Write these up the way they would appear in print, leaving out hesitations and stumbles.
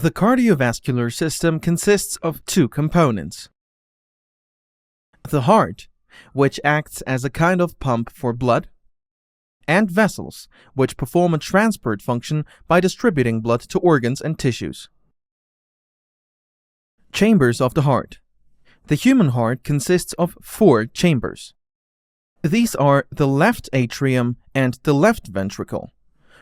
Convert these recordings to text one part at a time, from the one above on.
The cardiovascular system consists of two components. The heart, which acts as a kind of pump for blood, and vessels, which perform a transport function by distributing blood to organs and tissues. Chambers of the heart. The human heart consists of 4 chambers. These are the left atrium and the left ventricle.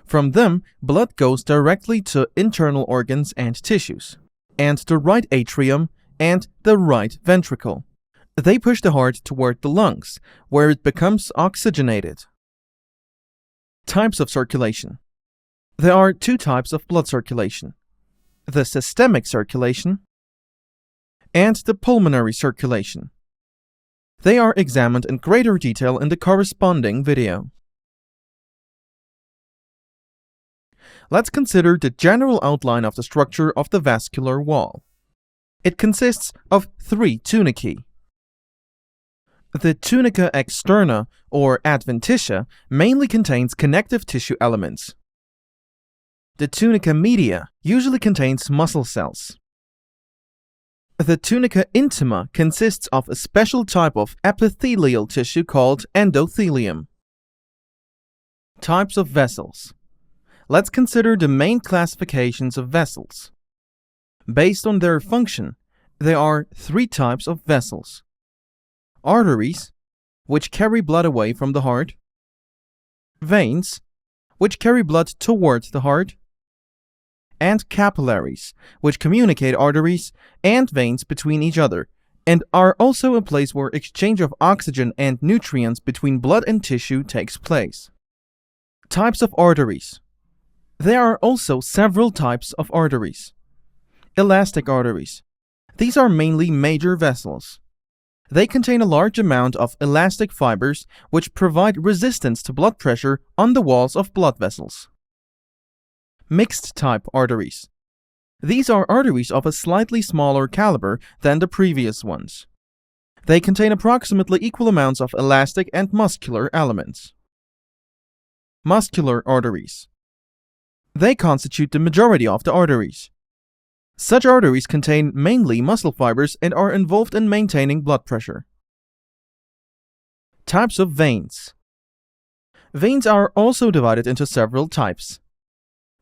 From them, blood goes directly to internal organs and tissues, and the right atrium and the right ventricle. They push the heart toward the lungs, where it becomes oxygenated. Types of circulation. There are 2 types of blood circulation: the systemic circulation and the pulmonary circulation. They are examined in greater detail in the corresponding video. Let's consider the general outline of the structure of the vascular wall. It consists of 3 tunicae. The tunica externa, or adventitia, mainly contains connective tissue elements. The tunica media usually contains muscle cells. The tunica intima consists of a special type of epithelial tissue called endothelium. Types of vessels. Let's consider the main classifications of vessels. Based on their function, there are 3 types of vessels: arteries, which carry blood away from the heart; veins, which carry blood toward the heart; and capillaries, which communicate arteries and veins between each other, and are also a place where exchange of oxygen and nutrients between blood and tissue takes place. Types of arteries. There are also several types of arteries. Elastic arteries. These are mainly major vessels. They contain a large amount of elastic fibers which provide resistance to blood pressure on the walls of blood vessels. Mixed type arteries. These are arteries of a slightly smaller caliber than the previous ones. They contain approximately equal amounts of elastic and muscular elements. Muscular arteries. They constitute the majority of the arteries. Such arteries contain mainly muscle fibers and are involved in maintaining blood pressure. Types of veins. Veins are also divided into several types.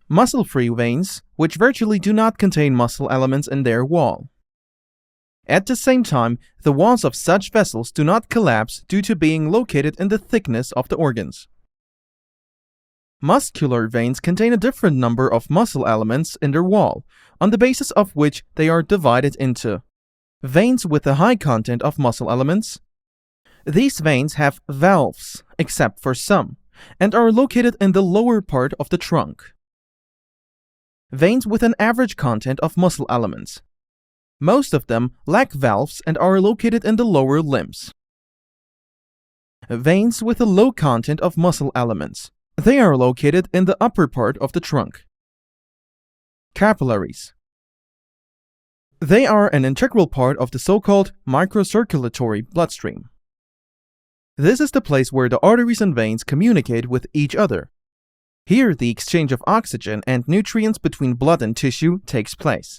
Muscle-free veins, which virtually do not contain muscle elements in their wall. At the same time, the walls of such vessels do not collapse due to being located in the thickness of the organs. Muscular veins contain a different number of muscle elements in their wall, on the basis of which they are divided into veins with a high content of muscle elements. These veins have valves, except for some, and are located in the lower part of the trunk. Veins with an average content of muscle elements. Most of them lack valves and are located in the lower limbs. Veins with a low content of muscle elements. They are located in the upper part of the trunk. Capillaries. They are an integral part of the so-called microcirculatory bloodstream. This is the place where the arteries and veins communicate with each other. Here, the exchange of oxygen and nutrients between blood and tissue takes place.